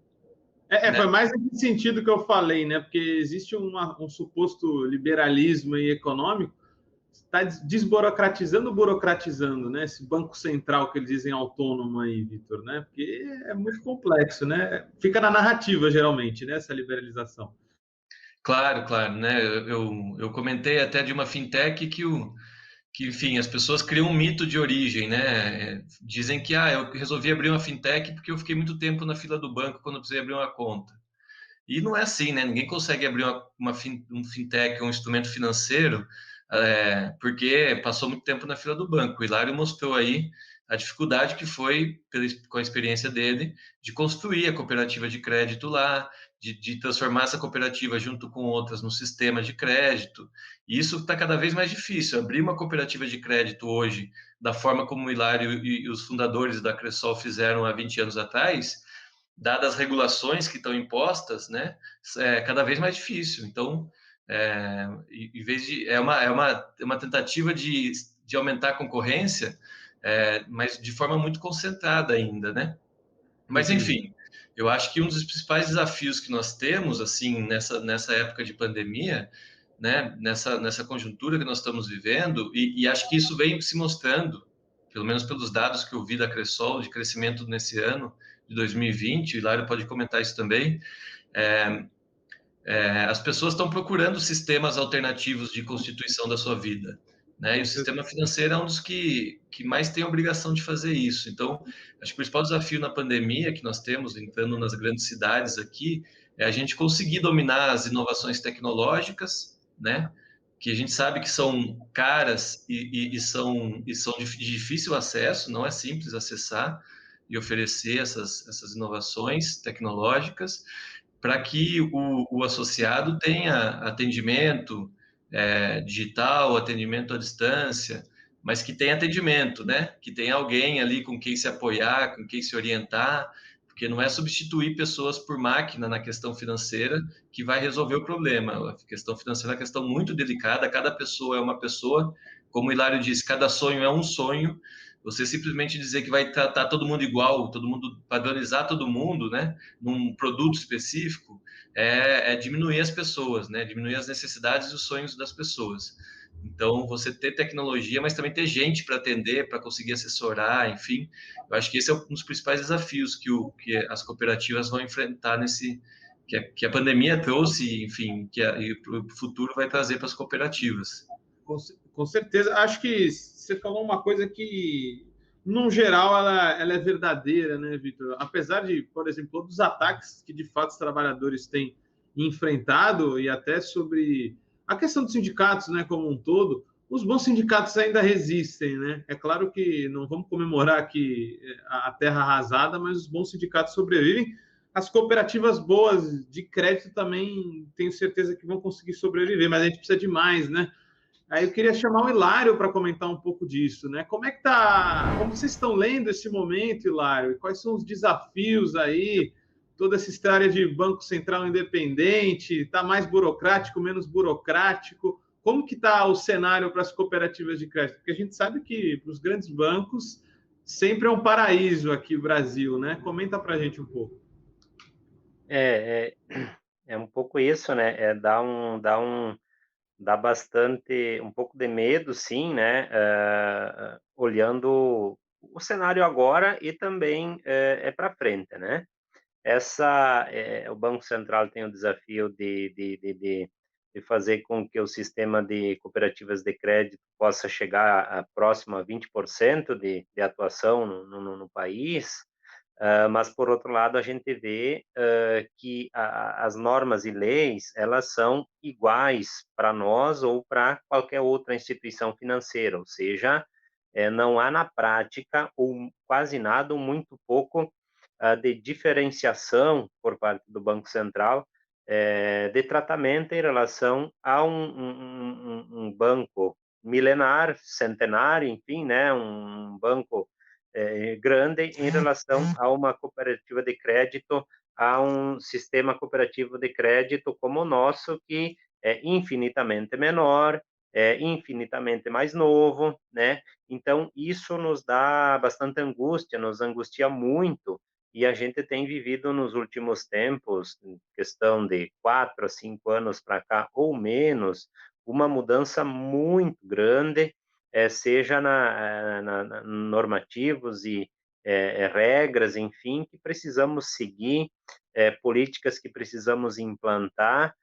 Né? Foi mais nesse sentido que eu falei, né? Porque existe um suposto liberalismo econômico, está burocratizando, né? Esse banco central que eles dizem autônomo aí, Vitor, né? Porque é muito complexo, né? Fica na narrativa, geralmente, né? Essa liberalização. Claro, né? Eu comentei até de uma fintech que, enfim, as pessoas criam um mito de origem, né? Dizem que eu resolvi abrir uma fintech porque eu fiquei muito tempo na fila do banco quando eu precisei abrir uma conta. E não é assim, né? Ninguém consegue abrir um fintech, um instrumento financeiro, porque passou muito tempo na fila do banco. O Hilário mostrou aí a dificuldade que foi, com a experiência dele, de construir a cooperativa de crédito lá, de transformar essa cooperativa junto com outras no sistema de crédito. E isso está cada vez mais difícil. Abrir uma cooperativa de crédito hoje, da forma como o Hilário e os fundadores da Cressol fizeram há 20 anos atrás, dadas as regulações que estão impostas, né, é cada vez mais difícil. Então, em vez de é uma tentativa de aumentar a concorrência, mas de forma muito concentrada ainda, né? Mas enfim, eu acho que um dos principais desafios que nós temos assim nessa época de pandemia, né, nessa conjuntura que nós estamos vivendo, e acho que isso vem se mostrando, pelo menos pelos dados que eu vi da Cressol de crescimento nesse ano de 2020, o Hilário pode comentar isso também. As pessoas estão procurando sistemas alternativos de constituição da sua vida, né? E o sistema financeiro é um dos que mais tem a obrigação de fazer isso. Então, acho que o principal desafio na pandemia que nós temos, entrando nas grandes cidades aqui, é a gente conseguir dominar as inovações tecnológicas, né? Que a gente sabe que são caras e são de difícil acesso, não é simples acessar e oferecer essas inovações tecnológicas, para que o associado tenha atendimento digital, atendimento à distância, mas que tenha atendimento, né? Que tenha alguém ali com quem se apoiar, com quem se orientar, porque não é substituir pessoas por máquina na questão financeira que vai resolver o problema. A questão financeira é uma questão muito delicada, cada pessoa é uma pessoa, como o Hilário disse, cada sonho é um sonho. Você simplesmente dizer que vai tratar todo mundo igual, todo mundo padronizar todo mundo, né, num produto específico, é diminuir as pessoas, né, diminuir as necessidades e os sonhos das pessoas. Então, você ter tecnologia, mas também ter gente para atender, para conseguir assessorar, enfim. Eu acho que esse é um dos principais desafios que as cooperativas vão enfrentar que a pandemia trouxe, enfim, e o futuro vai trazer para as cooperativas. Com certeza. Acho que você falou uma coisa que, no geral, ela é verdadeira, né, Vitor? Apesar de, por exemplo, todos os ataques que, de fato, os trabalhadores têm enfrentado, e até sobre a questão dos sindicatos, né, como um todo, os bons sindicatos ainda resistem, né? É claro que não vamos comemorar aqui a terra arrasada, mas os bons sindicatos sobrevivem. As cooperativas boas de crédito também tenho certeza que vão conseguir sobreviver, mas a gente precisa de mais, né? Aí eu queria chamar o Hilário para comentar um pouco disso, né? Como é que tá? Como vocês estão lendo esse momento, Hilário? E quais são os desafios aí? Toda essa história de Banco Central independente, está mais burocrático, menos burocrático? Como que está o cenário para as cooperativas de crédito? Porque a gente sabe que para os grandes bancos sempre é um paraíso aqui no Brasil, né? Comenta para a gente um pouco. É um pouco isso, né? Dá bastante, um pouco de medo, sim, né? Olhando o cenário agora e também para frente, né? O Banco Central tem o desafio de fazer com que o sistema de cooperativas de crédito possa chegar próximo a 20% de atuação no país. Mas, por outro lado, a gente vê que as normas e leis, elas são iguais para nós ou para qualquer outra instituição financeira, ou seja, não há na prática, ou quase nada, ou muito pouco, de diferenciação por parte do Banco Central de tratamento em relação a um banco milenar, centenário, enfim, né, um banco grande em relação a uma cooperativa de crédito, a um sistema cooperativo de crédito como o nosso, que é infinitamente menor, é infinitamente mais novo, né? Então, isso nos dá bastante angústia, nos angustia muito, e a gente tem vivido nos últimos tempos, em questão de 4 a 5 anos para cá ou menos, uma mudança muito grande, seja na normativos e regras, enfim, que precisamos seguir, políticas que precisamos implantar.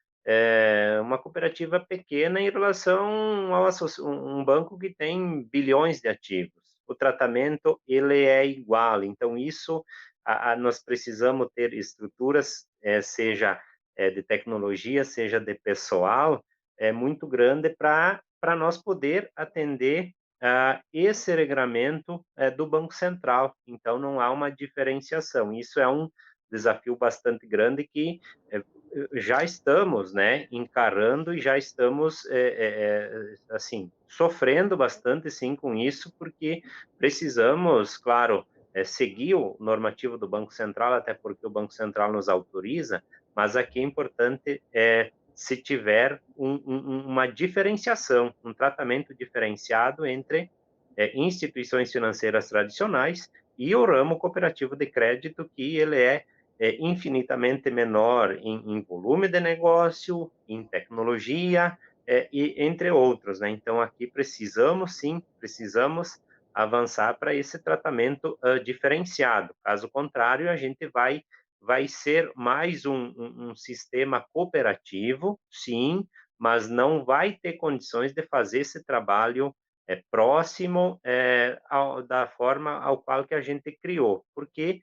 Uma cooperativa pequena em relação a um banco que tem bilhões de ativos. O tratamento ele é igual, então isso nós precisamos ter estruturas, seja de tecnologia, seja de pessoal, muito grande para nós poder atender esse regramento do Banco Central. Então, não há uma diferenciação. Isso é um desafio bastante grande que já estamos, né, encarando e já estamos, assim, sofrendo bastante, sim, com isso, porque precisamos, claro, seguir o normativo do Banco Central, até porque o Banco Central nos autoriza, mas aqui é importante se tiver uma diferenciação, um tratamento diferenciado entre instituições financeiras tradicionais e o ramo cooperativo de crédito, que ele é infinitamente menor em volume de negócio, em tecnologia, e entre outros, né? Então, aqui precisamos avançar para esse tratamento diferenciado. Caso contrário, a gente vai ser mais um sistema cooperativo, sim, mas não vai ter condições de fazer esse trabalho próximo da forma ao qual que a gente criou, porque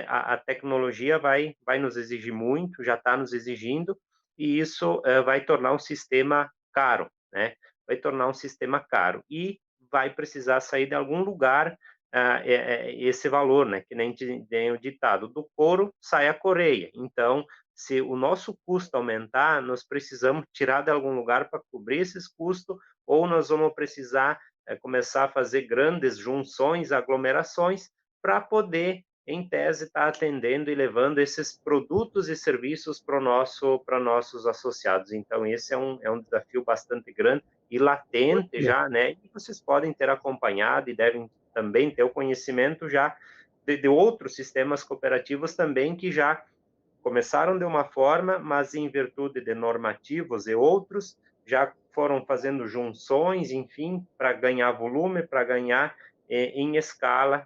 a tecnologia vai nos exigir muito, já está nos exigindo, e isso vai tornar um sistema caro, né? Vai tornar um sistema caro e vai precisar sair de algum lugar esse valor, né? Que nem tem o ditado, do couro sai a coreia. Então, se o nosso custo aumentar, nós precisamos tirar de algum lugar para cobrir esses custos, ou nós vamos precisar começar a fazer grandes junções, aglomerações, para poder, em tese, estar atendendo e levando esses produtos e serviços para nossos associados. Então, esse é um desafio bastante grande e latente já, né? E vocês podem ter acompanhado e devem também ter o conhecimento já de outros sistemas cooperativos também que já começaram de uma forma, mas em virtude de normativos e outros, já foram fazendo junções, enfim, para ganhar volume, para ganhar em escala,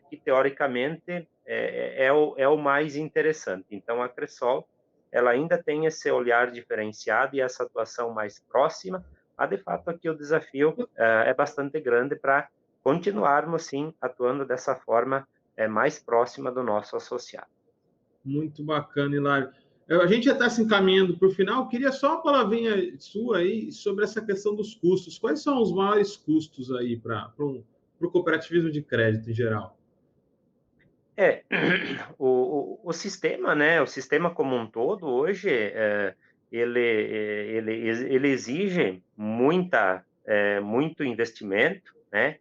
que teoricamente é o mais interessante. Então, a Cressol, ela ainda tem esse olhar diferenciado e essa atuação mais próxima, mas, de fato, aqui o desafio é bastante grande para continuarmos, sim, atuando dessa forma mais próxima do nosso associado. Muito bacana, Hilário. A gente já está se encaminhando para o final. Eu queria só uma palavrinha sua aí sobre essa questão dos custos. Quais são os maiores custos aí para o cooperativismo de crédito em geral? O sistema, né? O sistema como um todo hoje ele exige muito investimento, né?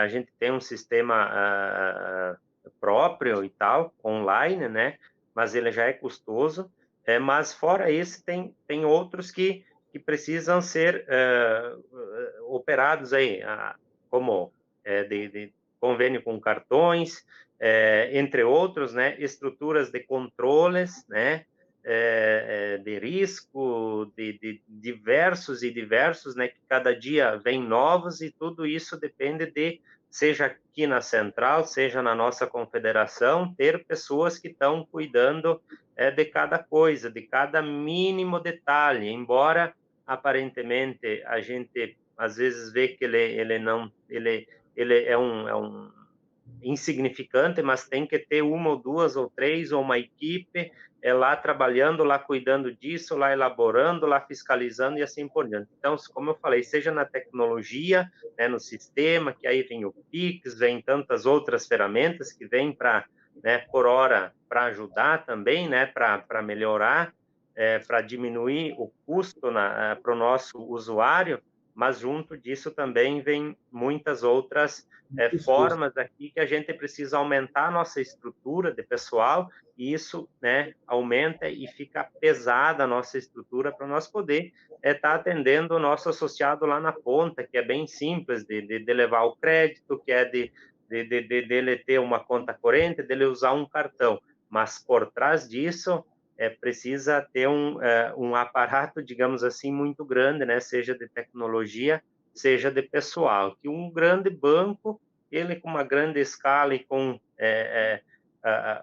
A gente tem um sistema próprio e tal, online, né? Mas ele já é custoso. Mas fora esse, tem outros que precisam ser operados aí, como de convênio com cartões, entre outros, né? Estruturas de controles, né? De risco, de diversos, né? Que cada dia vem novos, e tudo isso depende de, seja aqui na central, seja na nossa confederação, ter pessoas que estão cuidando de cada coisa, de cada mínimo detalhe, embora aparentemente a gente às vezes vê que ele é um insignificante, mas tem que ter uma ou duas ou três, ou uma equipe lá trabalhando, lá cuidando disso, lá elaborando, lá fiscalizando e assim por diante. Então, como eu falei, seja na tecnologia, né, no sistema, que aí vem o Pix, vem tantas outras ferramentas que vêm para, né, por hora, para ajudar também, né, para melhorar, para diminuir o custo para o nosso usuário, mas junto disso também vem muitas outras formas aqui que a gente precisa aumentar a nossa estrutura de pessoal, e isso, né, aumenta e fica pesada a nossa estrutura para nós poder estar atendendo o nosso associado lá na ponta, que é bem simples de levar o crédito, que é dele ter uma conta corrente, dele usar um cartão, mas por trás disso precisa ter um aparato, digamos assim, muito grande, né, seja de tecnologia, seja de pessoal, que um grande banco, ele com uma grande escala e com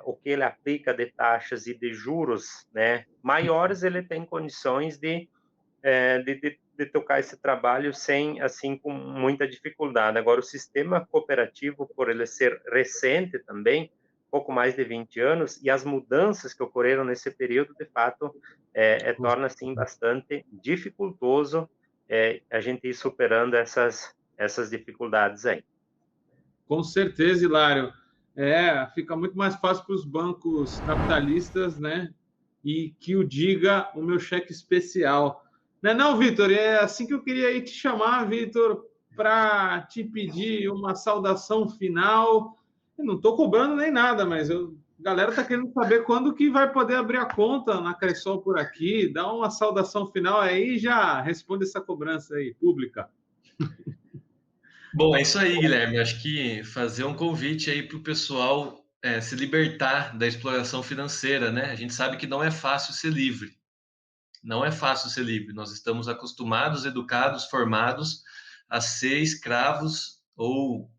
o que ele aplica de taxas e de juros, né, maiores, ele tem condições de tocar esse trabalho sem, assim, com muita dificuldade. Agora, o sistema cooperativo, por ele ser recente também, pouco mais de 20 anos, e as mudanças que ocorreram nesse período, de fato, torna, assim, bastante dificultoso a gente ir superando essas dificuldades aí. Com certeza, Hilário. Fica muito mais fácil para os bancos capitalistas, né? E que o diga o meu cheque especial. Não, Vitor? É assim que eu queria ir te chamar, Vitor, para te pedir uma saudação final. Eu não estou cobrando nem nada, mas eu A galera está querendo saber quando que vai poder abrir a conta na Cressol por aqui. Dá uma saudação final aí e já responde essa cobrança aí, pública. Bom, é isso aí, Guilherme. Acho que fazer um convite aí para o pessoal se libertar da exploração financeira, né? A gente sabe que não é fácil ser livre. Não é fácil ser livre. Nós estamos acostumados, educados, formados a ser escravos ou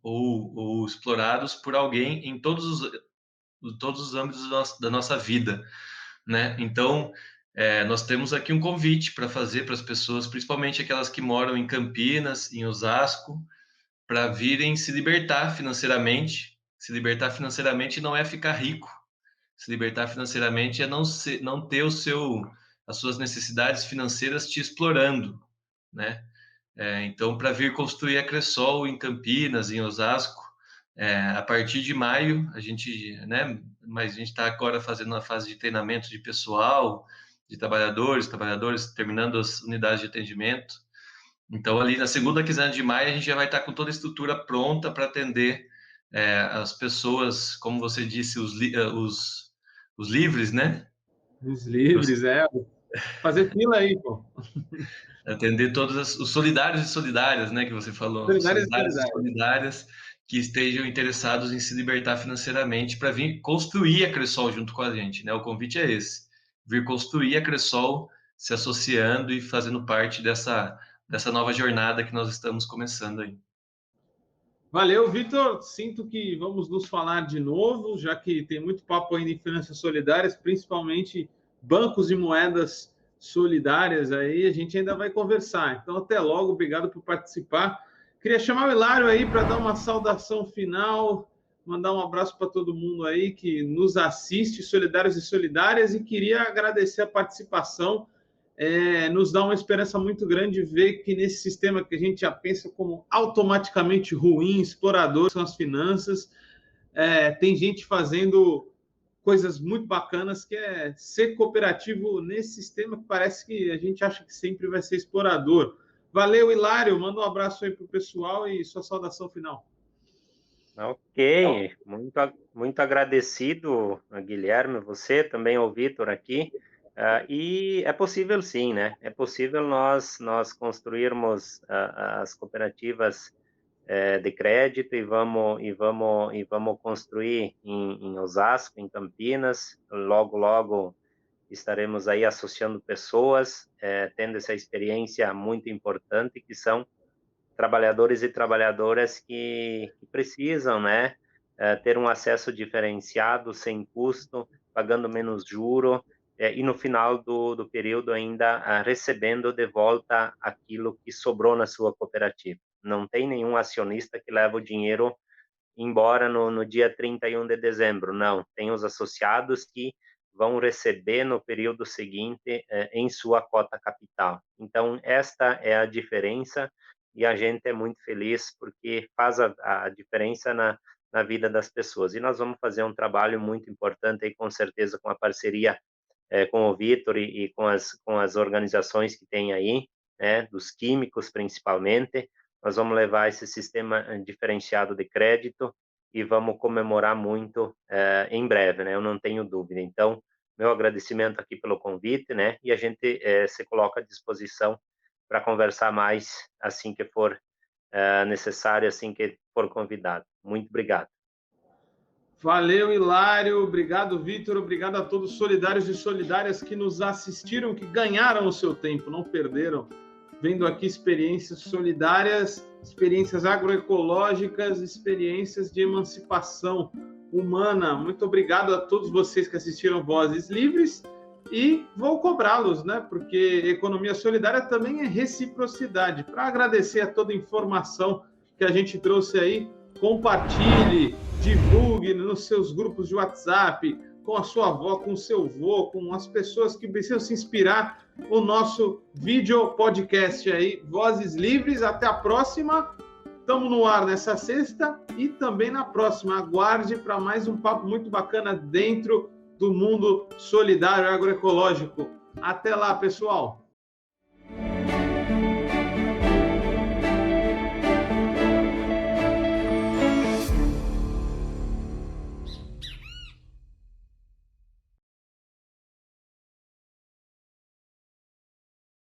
explorados por alguém em todos os âmbitos da nossa vida, né? Então, nós temos aqui um convite para fazer para as pessoas, principalmente aquelas que moram em Campinas, em Osasco, para virem se libertar financeiramente. Se libertar financeiramente não é ficar rico. Se libertar financeiramente é não ter as suas necessidades financeiras te explorando, né? Então, para vir construir a Cressol em Campinas, em Osasco, a partir de maio, a gente, né? Mas a gente está agora fazendo uma fase de treinamento de pessoal, de trabalhadores, terminando as unidades de atendimento. Então, ali na segunda quinzena de maio, a gente já vai estar com toda a estrutura pronta para atender as pessoas, como você disse, os livres, né? Os livres, fazer fila aí, pô. Atender todos os solidários e solidárias, né, que você falou. Solidários e solidárias que estejam interessados em se libertar financeiramente para vir construir a Cressol junto com a gente, né? O convite é esse, vir construir a Cressol se associando e fazendo parte dessa nova jornada que nós estamos começando aí. Valeu, Vitor. Sinto que vamos nos falar de novo, já que tem muito papo ainda em finanças solidárias, principalmente bancos de moedas solidárias aí, a gente ainda vai conversar. Então, até logo, obrigado por participar. Queria chamar o Hilário aí para dar uma saudação final, mandar um abraço para todo mundo aí que nos assiste, solidários e solidárias, e queria agradecer a participação. Nos dá uma esperança muito grande ver que nesse sistema que a gente já pensa como automaticamente ruim, explorador, são as finanças, tem gente fazendo coisas muito bacanas, que é ser cooperativo nesse sistema que parece que a gente acha que sempre vai ser explorador. Valeu, Hilário, manda um abraço aí para o pessoal e sua saudação final. Ok, muito agradecido, Guilherme, você, também ao Vitor aqui. E é possível sim, né? É possível nós construirmos as cooperativas de crédito e vamos construir em Osasco, em Campinas. Logo estaremos aí associando pessoas, tendo essa experiência muito importante, que são trabalhadores e trabalhadoras que precisam, né, ter um acesso diferenciado, sem custo, pagando menos juro, e no final do período ainda recebendo de volta aquilo que sobrou na sua cooperativa. Não tem nenhum acionista que leva o dinheiro embora no dia 31 de dezembro, não. Tem os associados que vão receber no período seguinte em sua cota capital. Então, esta é a diferença, e a gente é muito feliz porque faz a diferença na vida das pessoas. E nós vamos fazer um trabalho muito importante aí, com certeza, com a parceria com o Vitor e com as organizações que tem aí, né, dos químicos principalmente. Nós vamos levar esse sistema diferenciado de crédito e vamos comemorar muito em breve, né? Eu não tenho dúvida. Então, meu agradecimento aqui pelo convite, né? E a gente se coloca à disposição para conversar mais assim que for necessário, assim que for convidado. Muito obrigado. Valeu, Hilário. Obrigado, Vitor. Obrigado a todos os solidários e solidárias que nos assistiram, que ganharam o seu tempo, não perderam. Vendo aqui experiências solidárias, experiências agroecológicas, experiências de emancipação humana. Muito obrigado a todos vocês que assistiram Vozes Livres, e vou cobrá-los, né? Porque economia solidária também é reciprocidade. Para agradecer a toda a informação que a gente trouxe aí, compartilhe, divulgue nos seus grupos de WhatsApp, com a sua avó, com o seu avô, com as pessoas que precisam se inspirar no nosso vídeo podcast aí, Vozes Livres. Até a próxima. Estamos no ar nessa sexta e também na próxima. Aguarde para mais um papo muito bacana dentro do mundo solidário agroecológico. Até lá, pessoal!